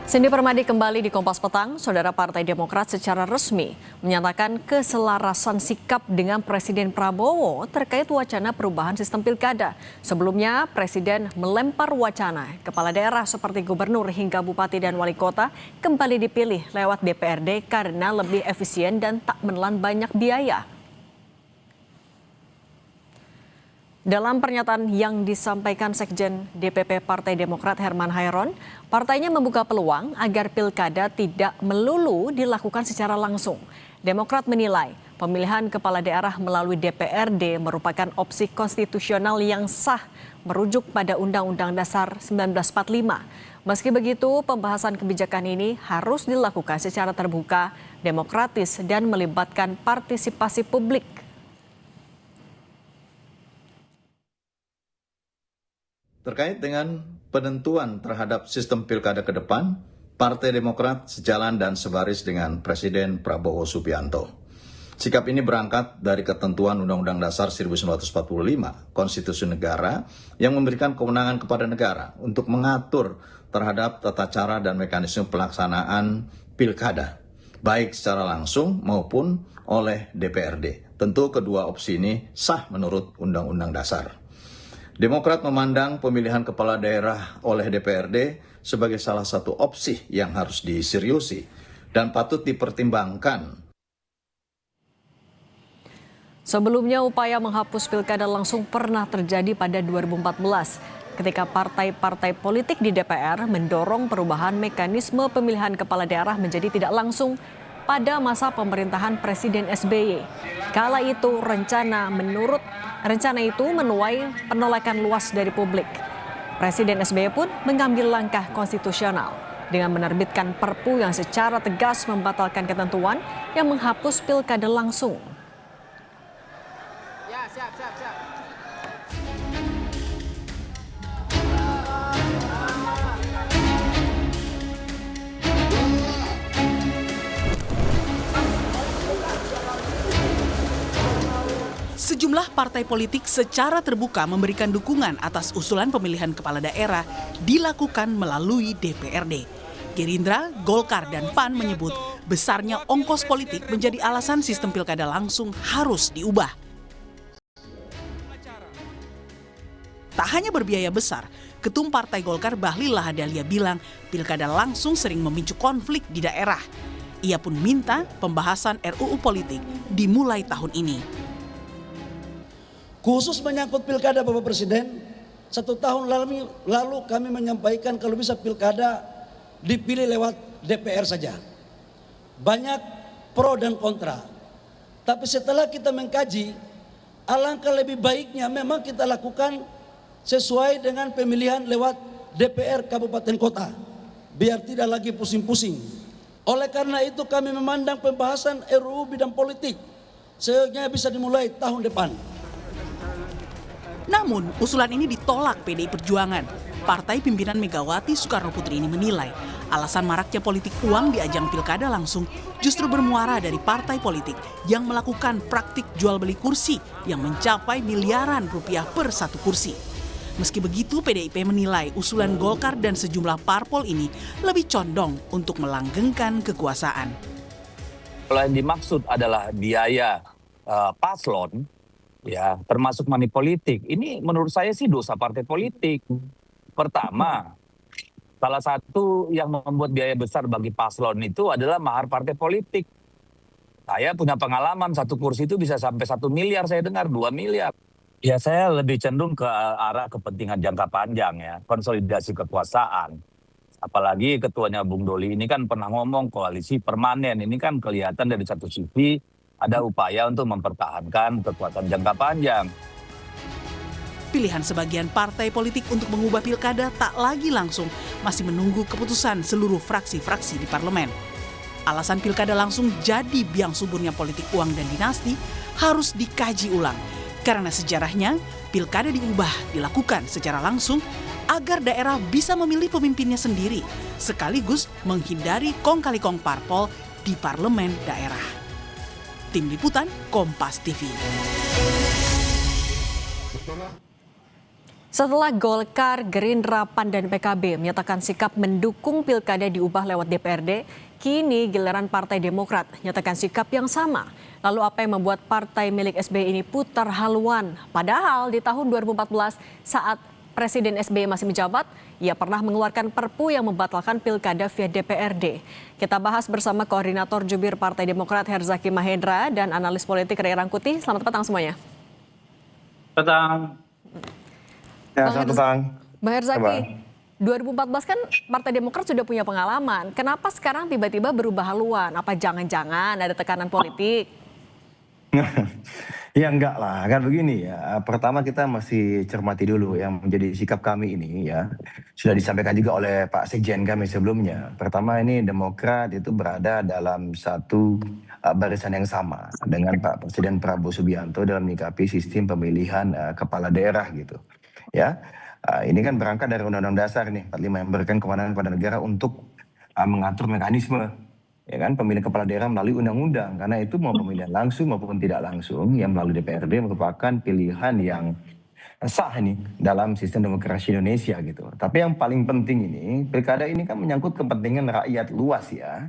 Cindy Permadi kembali di Kompas Petang. Saudara Partai Demokrat secara resmi menyatakan keselarasan sikap dengan Presiden Prabowo terkait wacana perubahan sistem pilkada. Sebelumnya, Presiden melempar wacana kepala daerah seperti gubernur hingga bupati dan wali kota kembali dipilih lewat DPRD karena lebih efisien dan tak menelan banyak biaya. Dalam pernyataan yang disampaikan Sekjen DPP Partai Demokrat Herman Hairon, partainya membuka peluang agar pilkada tidak melulu dilakukan secara langsung. Demokrat menilai pemilihan kepala daerah melalui DPRD merupakan opsi konstitusional yang sah merujuk pada Undang-Undang Dasar 1945. Meski begitu, pembahasan kebijakan ini harus dilakukan secara terbuka, demokratis, dan melibatkan partisipasi publik. Terkait dengan penentuan terhadap sistem pilkada ke depan, Partai Demokrat sejalan dan sebaris dengan Presiden Prabowo Subianto. Sikap ini berangkat dari ketentuan Undang-Undang Dasar 1945, Konstitusi Negara, yang memberikan kewenangan kepada negara untuk mengatur terhadap tata cara dan mekanisme pelaksanaan pilkada, baik secara langsung maupun oleh DPRD. Tentu kedua opsi ini sah menurut Undang-Undang Dasar. Demokrat memandang pemilihan kepala daerah oleh DPRD sebagai salah satu opsi yang harus diseriusi dan patut dipertimbangkan. Sebelumnya, upaya menghapus pilkada langsung pernah terjadi pada 2014 ketika partai-partai politik di DPR mendorong perubahan mekanisme pemilihan kepala daerah menjadi tidak langsung pada masa pemerintahan Presiden SBY. Kala itu rencana itu menuai penolakan luas dari publik. Presiden SBY pun mengambil langkah konstitusional dengan menerbitkan Perpu yang secara tegas membatalkan ketentuan yang menghapus pilkada langsung. Ya, siap. Sejumlah partai politik secara terbuka memberikan dukungan atas usulan pemilihan kepala daerah dilakukan melalui DPRD. Gerindra, Golkar, dan PAN menyebut besarnya ongkos politik menjadi alasan sistem pilkada langsung harus diubah. Tak hanya berbiaya besar, Ketum Partai Golkar Bahlil Lahadalia bilang pilkada langsung sering memicu konflik di daerah. Ia pun minta pembahasan RUU politik dimulai tahun ini. Khusus menyangkut pilkada Bapak Presiden, 1 tahun lalu kami menyampaikan kalau bisa pilkada dipilih lewat DPR saja. Banyak pro dan kontra. Tapi setelah kita mengkaji, alangkah lebih baiknya memang kita lakukan sesuai dengan pemilihan lewat DPR Kabupaten Kota. Biar tidak lagi pusing-pusing. Oleh karena itu kami memandang pembahasan RUU bidang politik seyogyanya bisa dimulai tahun depan. Namun, usulan ini ditolak PDI Perjuangan. Partai pimpinan Megawati Soekarno Putri ini menilai alasan maraknya politik uang di ajang pilkada langsung justru bermuara dari partai politik yang melakukan praktik jual beli kursi yang mencapai miliaran rupiah per satu kursi. Meski begitu, PDIP menilai usulan Golkar dan sejumlah parpol ini lebih condong untuk melanggengkan kekuasaan. Kalau yang dimaksud adalah biaya paslon, ya, termasuk money politik. Ini menurut saya sih dosa partai politik. Pertama, salah satu yang membuat biaya besar bagi paslon itu adalah mahar partai politik. Saya punya pengalaman, satu kursi itu bisa sampai 1 miliar, saya dengar 2 miliar. Ya, saya lebih cenderung ke arah kepentingan jangka panjang ya, konsolidasi kekuasaan. Apalagi ketuanya Bung Doli ini kan pernah ngomong koalisi permanen. Ini kan kelihatan dari satu sisi ada upaya untuk mempertahankan kekuatan jangka panjang. Pilihan sebagian partai politik untuk mengubah pilkada tak lagi langsung masih menunggu keputusan seluruh fraksi-fraksi di parlemen. Alasan pilkada langsung jadi biang suburnya politik uang dan dinasti harus dikaji ulang. Karena sejarahnya pilkada dilakukan secara langsung agar daerah bisa memilih pemimpinnya sendiri, sekaligus menghindari kong-kali-kong parpol di parlemen daerah. Tim Liputan Kompas TV. Setelah Golkar, Gerindra, PAN, dan PKB menyatakan sikap mendukung pilkada diubah lewat DPRD, kini giliran Partai Demokrat menyatakan sikap yang sama. Lalu apa yang membuat partai milik SBY ini putar haluan? Padahal di tahun 2014 saat Presiden SBY masih menjabat, ia pernah mengeluarkan perpu yang membatalkan pilkada via DPRD. Kita bahas bersama Koordinator Jubir Partai Demokrat Herzaki Mahendra dan analis politik Ray Rangkuti. Selamat petang semuanya. Petang. Ya, selamat petang. Bang Herzaki, 2014 kan Partai Demokrat sudah punya pengalaman. Kenapa sekarang tiba-tiba berubah haluan? Apa jangan-jangan ada tekanan politik? Ya enggak lah, kan begini ya. Pertama kita masih cermati dulu yang menjadi sikap kami ini ya. Sudah disampaikan juga oleh Pak Sekjen kami sebelumnya. Pertama ini Demokrat itu berada dalam satu barisan yang sama dengan Pak Presiden Prabowo Subianto dalam menyikapi sistem pemilihan kepala daerah gitu. Ya, ini kan berangkat dari Undang-Undang Dasar nih 45 yang memberikan kewenangan kepada negara untuk mengatur mekanisme ya kan pemilihan kepala daerah melalui undang-undang, karena itu mau pemilihan langsung maupun tidak langsung yang melalui DPRD merupakan pilihan yang sah ini dalam sistem demokrasi Indonesia gitu. Tapi yang paling penting ini pilkada ini kan menyangkut kepentingan rakyat luas ya.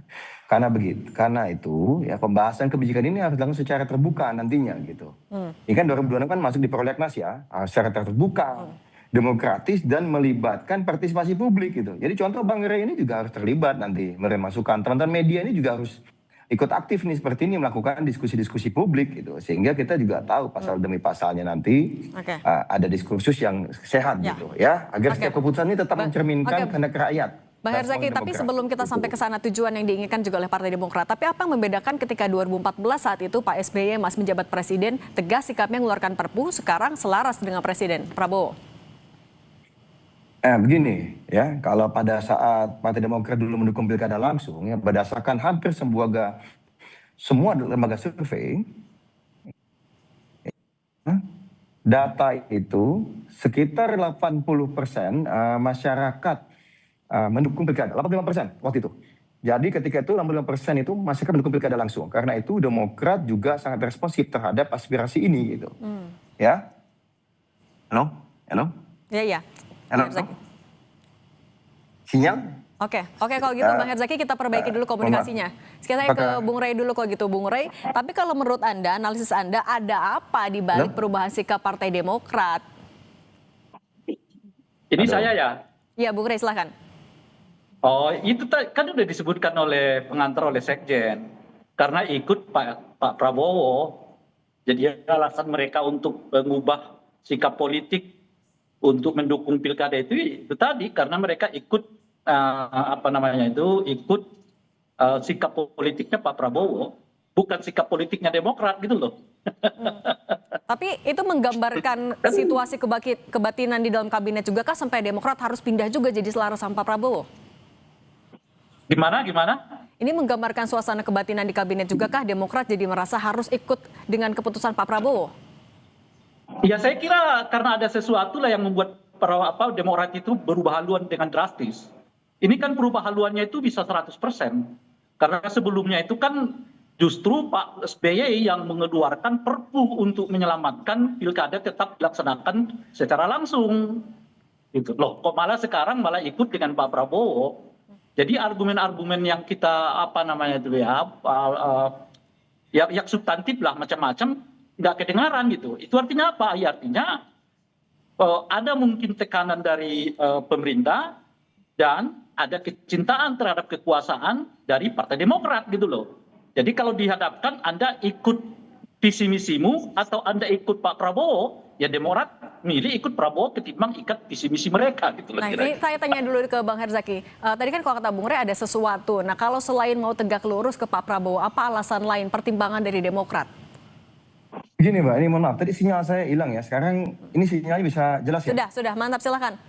Karena itu ya pembahasan kebijakan ini harus dilakukan secara terbuka nantinya gitu. Ini kan 2026 kan masuk di prolegnas ya, secara terbuka, demokratis dan melibatkan partisipasi publik gitu. Jadi contoh Bang Ray ini juga harus terlibat nanti menerima masukan. Teman-teman media ini juga harus ikut aktif nih seperti ini melakukan diskusi-diskusi publik gitu. Sehingga kita juga tahu pasal demi pasalnya nanti ada diskursus yang sehat gitu ya. Agar setiap keputusan ini tetap mencerminkan kehendak rakyat. Bang Herzaki, tapi sebelum kita sampai ke sana tujuan yang diinginkan juga oleh Partai Demokrat. Tapi apa yang membedakan ketika 2014 saat itu Pak SBY masih menjabat presiden, tegas sikapnya mengeluarkan perpu, sekarang selaras dengan Presiden Prabowo? Begini ya, kalau pada saat Partai Demokrat dulu mendukung pilkada langsung ya berdasarkan hampir semua lembaga survei, data itu sekitar 80% masyarakat mendukung pilkada, 85% waktu itu. Jadi ketika itu 65% itu masyarakat mendukung pilkada langsung. Karena itu Demokrat juga sangat responsif terhadap aspirasi ini gitu. Ya. Halo? Ya. Halo? Sinyal? Oke, kalau gitu Bang Herzaki kita perbaiki dulu komunikasinya. Sekarang saya ke Bung Ray dulu kalau gitu Bung Ray. Tapi kalau menurut Anda, analisis Anda ada apa di balik perubahan sikap Partai Demokrat? Ini saya ya? Iya Bung Ray silahkan. Oh itu kan udah disebutkan oleh pengantar oleh Sekjen. Karena ikut Pak Prabowo. Jadi alasan mereka untuk mengubah sikap politik untuk mendukung pilkada itu tadi. Karena mereka ikut ikut sikap politiknya Pak Prabowo. Bukan sikap politiknya Demokrat gitu loh. Tapi itu menggambarkan situasi kebatinan di dalam kabinet juga kah sampai Demokrat harus pindah juga jadi selaras sama Pak Prabowo? Gimana? Ini menggambarkan suasana kebatinan di kabinet juga kah Demokrat jadi merasa harus ikut dengan keputusan Pak Prabowo? Ya saya kira karena ada sesuatu lah yang membuat Demokrat itu berubah haluan dengan drastis. Ini kan berubah haluannya itu bisa 100%. Karena sebelumnya itu kan justru Pak SBY yang mengeluarkan perpu untuk menyelamatkan pilkada tetap dilaksanakan secara langsung. Gitu. Loh, kok malah sekarang malah ikut dengan Pak Prabowo. Jadi argumen-argumen yang kita yang substantif lah macam-macam nggak kedengaran gitu. Itu artinya apa? Ya artinya ada mungkin tekanan dari pemerintah dan ada kecintaan terhadap kekuasaan dari Partai Demokrat gitu loh. Jadi kalau dihadapkan Anda ikut visi misimu atau Anda ikut Pak Prabowo, ya Demokrat milih ikut Prabowo ketimbang ikat visi misi mereka gitu loh. Nah ini saya tanya dulu ke Bang Herzaki. Tadi kan kalau kata Bung Ray ada sesuatu. Nah kalau selain mau tegak lurus ke Pak Prabowo, apa alasan lain pertimbangan dari Demokrat? Begini Mbak, ini mohon maaf, tadi sinyal saya hilang ya. Sekarang ini sinyalnya bisa jelas ya? Sudah, mantap silakan.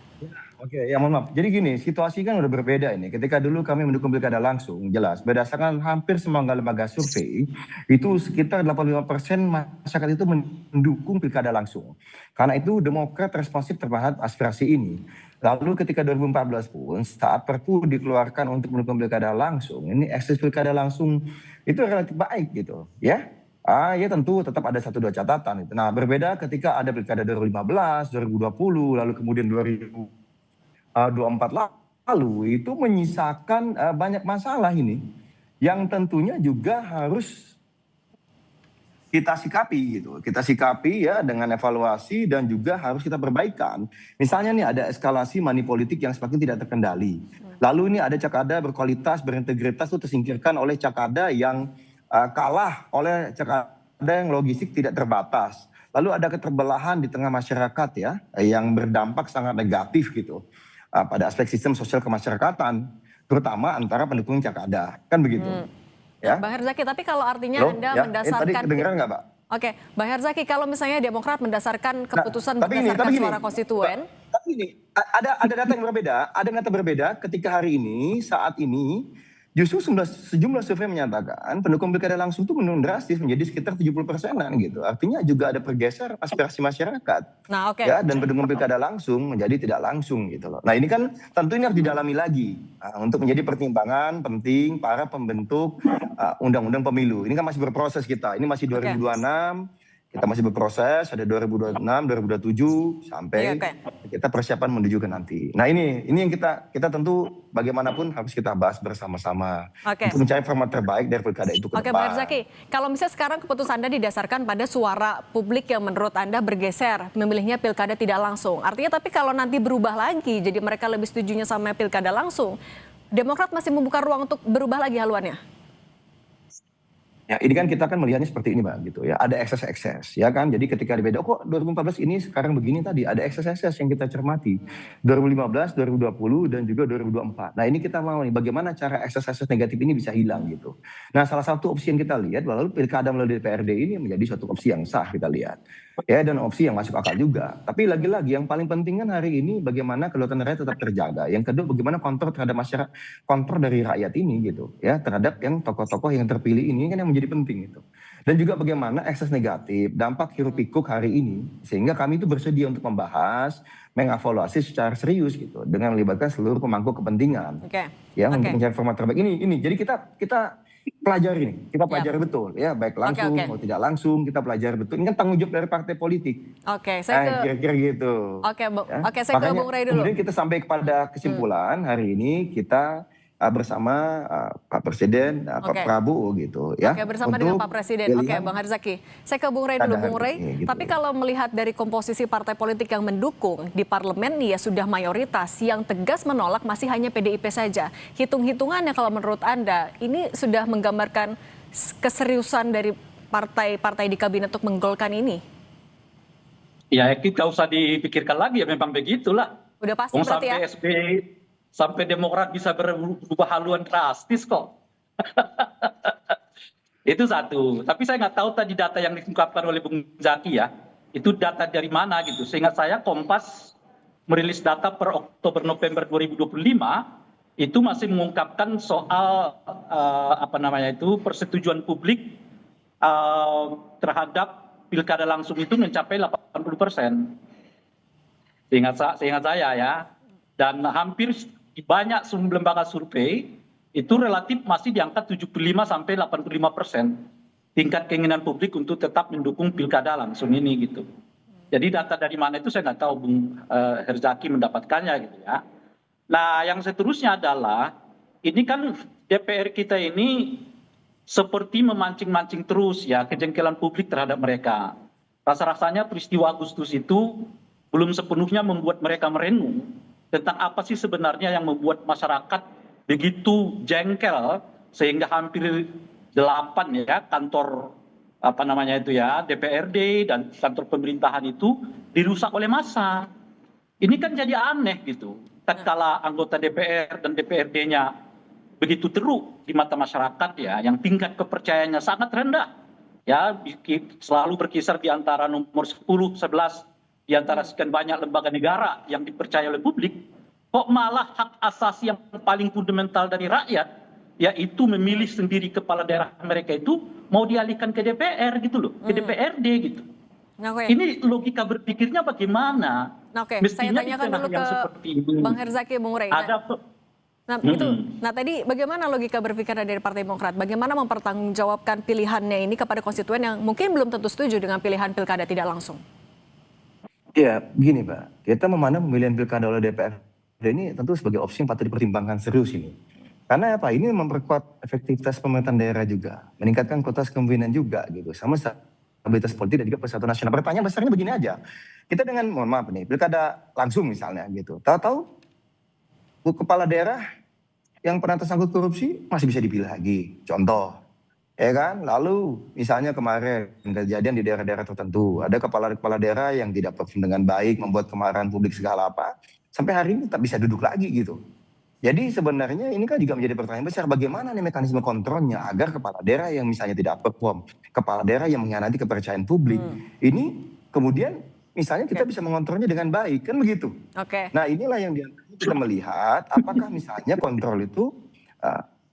Oke, ya mohon maaf. Jadi gini, situasi kan udah berbeda ini. Ketika dulu kami mendukung pilkada langsung, jelas. Berdasarkan hampir semua lembaga survei, itu sekitar 85% masyarakat itu mendukung pilkada langsung. Karena itu Demokrat responsif terhadap aspirasi ini. Lalu ketika 2014 pun, saat perpu dikeluarkan untuk mendukung pilkada langsung, ini eksis pilkada langsung itu relatif baik gitu. Ya. Ya tentu tetap ada 1-2 catatan itu. Nah, berbeda ketika ada pilkada 2015, 2020, lalu kemudian 2024 lalu itu menyisakan banyak masalah ini yang tentunya juga harus kita sikapi gitu. Kita sikapi ya dengan evaluasi dan juga harus kita perbaikan. Misalnya nih ada eskalasi money politik yang semakin tidak terkendali. Lalu ini ada Cakada berkualitas, berintegritas itu tersingkirkan oleh Cakada yang kalah oleh Cakada yang logistik tidak terbatas. Lalu ada keterbelahan di tengah masyarakat ya yang berdampak sangat negatif gitu pada aspek sistem sosial kemasyarakatan, terutama antara pendukung Cakada, kan begitu. Ya. Bang Herzaki, tapi kalau artinya Anda ya, mendasarkan... tadi kedengeran nggak, Pak? Oke, Bang Herzaki, kalau misalnya Demokrat mendasarkan keputusan tapi berdasarkan gini, suara konstituen... Tapi ini, ada data yang berbeda, ketika hari ini, saat ini, justru sejumlah survei menyatakan pendukung pilkada langsung itu menurun drastis menjadi sekitar 70%-an gitu. Artinya juga ada pergeser aspirasi masyarakat. Nah, oke. Ya, dan pendukung pilkada langsung menjadi tidak langsung gitu loh. Nah, ini kan tentu ini harus didalami lagi untuk menjadi pertimbangan penting para pembentuk undang-undang pemilu. Ini kan masih berproses kita. Ini masih 2026. Kita masih berproses, ada 2026, 2027 sampai kita persiapan menuju ke nanti. Nah ini yang kita tentu bagaimanapun harus kita bahas bersama-sama untuk mencari format terbaik dari pilkada itu ke depan. Oke, Bang Herzaki, kalau misalnya sekarang keputusan Anda didasarkan pada suara publik yang menurut Anda bergeser, memilihnya pilkada tidak langsung. Artinya tapi kalau nanti berubah lagi, jadi mereka lebih setujunya sama pilkada langsung, Demokrat masih membuka ruang untuk berubah lagi haluannya? Ya, ini kan kita kan melihatnya seperti ini, Mbak, gitu ya. Ada ekses-ekses, ya kan. Jadi ketika dibeda, kok 2014 ini sekarang begini tadi, ada ekses-ekses yang kita cermati. 2015, 2020 dan juga 2024. Nah, ini kita mau nih bagaimana cara ekses-ekses negatif ini bisa hilang gitu. Nah, salah satu opsi yang kita lihat lalu pilkada melalui DPRD ini menjadi suatu opsi yang sah kita lihat. Ya, dan opsi yang masuk akal juga. Tapi lagi-lagi yang paling penting kan hari ini bagaimana kedaulatan rakyat tetap terjaga. Yang kedua bagaimana kontrol terhadap masyarakat, kontrol dari rakyat ini gitu ya, terhadap yang tokoh-tokoh yang terpilih ini kan yang menjadi penting itu. Dan juga bagaimana ekses negatif, dampak hiruk pikuk hari ini sehingga kami itu bersedia untuk membahas, mengevaluasi secara serius gitu dengan melibatkan seluruh pemangku kepentingan. Ya, untuk mencari format terbaik ini. Jadi kita pelajari nih, kita pelajari betul ya, baik langsung atau tidak langsung kita pelajari betul. Ini kan tanggung jawab dari partai politik. Kira-kira gitu. Saya ke Bung Ray dulu. Kemudian kita sampai kepada kesimpulan hari ini kita bersama Pak Presiden, Pak Prabowo gitu ya. Bersama dengan Pak Presiden. Bang Herzaki. Saya ke Bung Ray dulu, Bung Ray. Gitu. Tapi kalau melihat dari komposisi partai politik yang mendukung di parlemen ya sudah mayoritas, yang tegas menolak masih hanya PDIP saja. Hitung-hitungannya kalau menurut Anda ini sudah menggambarkan keseriusan dari partai-partai di kabinet untuk menggolkan ini? Ya kita usah dipikirkan lagi ya, memang begitulah. Udah pasti berarti ya. Sampai Demokrat bisa berubah haluan drastis kok. Itu satu. Tapi saya nggak tahu tadi data yang diungkapkan oleh Bung Zaki ya. Itu data dari mana gitu. Seingat saya Kompas merilis data per Oktober-November 2025 itu masih mengungkapkan soal persetujuan publik terhadap pilkada langsung itu mencapai 80%. Seingat saya ya. Dan hampir di banyak lembaga survei itu relatif masih di angka 75-85% tingkat keinginan publik untuk tetap mendukung pilkada langsung ini gitu. Jadi data dari mana itu saya nggak tahu Bung Herzaki mendapatkannya gitu ya. Nah yang seterusnya adalah ini kan DPR kita ini seperti memancing-mancing terus ya kejengkelan publik terhadap mereka. Rasa-rasanya peristiwa Agustus itu belum sepenuhnya membuat mereka merenung tentang apa sih sebenarnya yang membuat masyarakat begitu jengkel sehingga hampir 8 ya kantor DPRD dan kantor pemerintahan itu dirusak oleh massa. Ini kan jadi aneh gitu. Tatkala anggota DPR dan DPRD-nya begitu teruk di mata masyarakat ya, yang tingkat kepercayaannya sangat rendah. Ya, selalu berkisar di antara nomor 10, 11 di antara sekian banyak lembaga negara yang dipercaya oleh publik, kok malah hak asasi yang paling fundamental dari rakyat, yaitu memilih sendiri kepala daerah mereka itu mau dialihkan ke DPR gitu loh, ke DPRD gitu. Ini logika berpikirnya bagaimana? Saya tanyakan dulu ke Bang Herzaki, Bung Ray. Nah tadi bagaimana logika berpikir dari Partai Demokrat? Bagaimana mempertanggungjawabkan pilihannya ini kepada konstituen yang mungkin belum tentu setuju dengan pilihan pilkada tidak langsung? Ya, begini Pak, kita memandang pemilihan pilkada oleh DPR ini tentu sebagai opsi yang patut dipertimbangkan serius ini. Karena apa? Ini memperkuat efektivitas pemerintahan daerah juga, meningkatkan kualitas kepemimpinan juga gitu, sama stabilitas politik dan juga persatuan nasional. Pertanyaan besarnya begini aja, kita dengan, mohon maaf nih, pilkada langsung misalnya gitu, tahu-tahu kepala daerah yang pernah tersangkut korupsi masih bisa dipilih lagi, contoh. Ya kan, lalu misalnya kemarin kejadian di daerah-daerah tertentu, ada kepala-kepala daerah yang tidak perform dengan baik, membuat kemarahan publik segala apa, sampai hari ini tak bisa duduk lagi gitu. Jadi sebenarnya ini kan juga menjadi pertanyaan besar, bagaimana nih mekanisme kontrolnya agar kepala daerah yang misalnya tidak perform, kepala daerah yang mengkhianati kepercayaan publik, ini kemudian misalnya kita bisa mengontrolnya dengan baik, kan begitu. Nah inilah yang kita melihat, apakah misalnya kontrol itu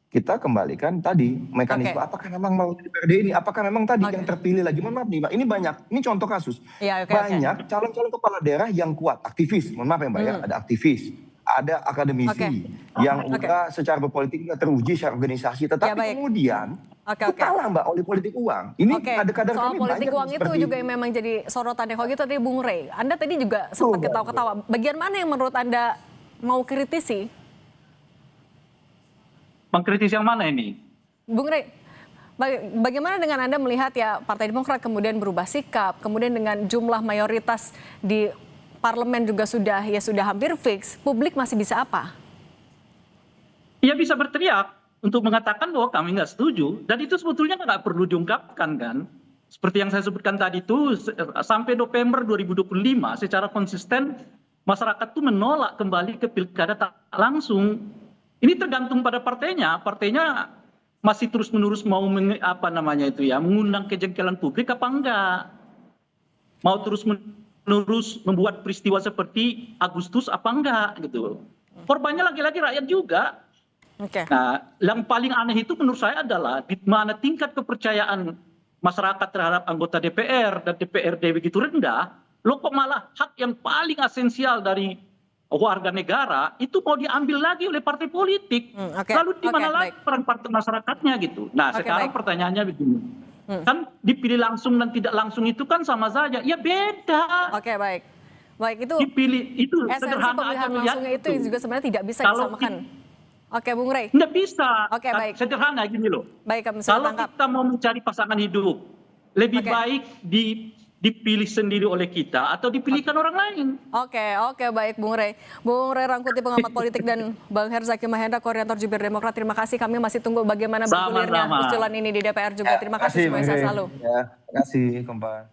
kita kembalikan tadi mekanisme apakah memang mau DPRD ini, apakah memang tadi yang terpilih lagi, mohon maaf nih Mbak, ini banyak, ini contoh kasus, banyak calon-calon kepala daerah yang kuat, aktivis, mohon maaf ya Mbak ya, ada aktivis, ada akademisi yang udah secara berpolitik teruji secara organisasi, tetapi kemudian itu kalah Mbak oleh politik uang. Ini kader-kader soal kami politik banyak uang itu juga yang memang jadi sorotannya. Kalau gitu tadi Bung Rey, Anda tadi juga sempat ketawa-ketawa. Bagian mana yang menurut Anda mau kritisi? Mengkritisi yang mana ini? Bung Rey, bagaimana dengan Anda melihat ya Partai Demokrat kemudian berubah sikap, kemudian dengan jumlah mayoritas di parlemen juga sudah hampir fix, publik masih bisa apa? Ya bisa berteriak untuk mengatakan bahwa kami nggak setuju, dan itu sebetulnya nggak perlu diungkapkan kan. Seperti yang saya sebutkan tadi itu, sampai November 2025 secara konsisten masyarakat itu menolak kembali ke pilkada tak langsung. Ini tergantung pada partainya masih terus-menerus mau mengundang kejengkelan publik apa enggak, mau terus-menerus membuat peristiwa seperti Agustus apa enggak gitu. Korbannya lagi-lagi rakyat juga. Nah, yang paling aneh itu menurut saya adalah di mana tingkat kepercayaan masyarakat terhadap anggota DPR dan DPRD begitu rendah, loh kok malah hak yang paling esensial dari warga negara itu mau diambil lagi oleh partai politik. Lalu di mana lagi peran partai masyarakatnya gitu. Nah, sekarang pertanyaannya begini. Kan dipilih langsung dan tidak langsung itu kan sama saja. Ya beda. Baik itu dipilih itu esensi sederhana pemilihan aja langsungnya itu juga sebenarnya tidak bisa disamakan. Bung Rey. Nggak bisa. Baik. Sederhana gini loh. Baik, kalau kita mau mencari pasangan hidup, lebih baik dipilih sendiri oleh kita atau dipilihkan orang lain. Baik Bung Rey. Bung Rey Rangkuti, pengamat politik, dan Bang Herzaki Mahendra, koordinator Jubir Demokrat. Terima kasih, kami masih tunggu bagaimana bergulirnya usulan ini di DPR juga. Terima kasih, semoga sehat selalu. Terima kasih, Kompa.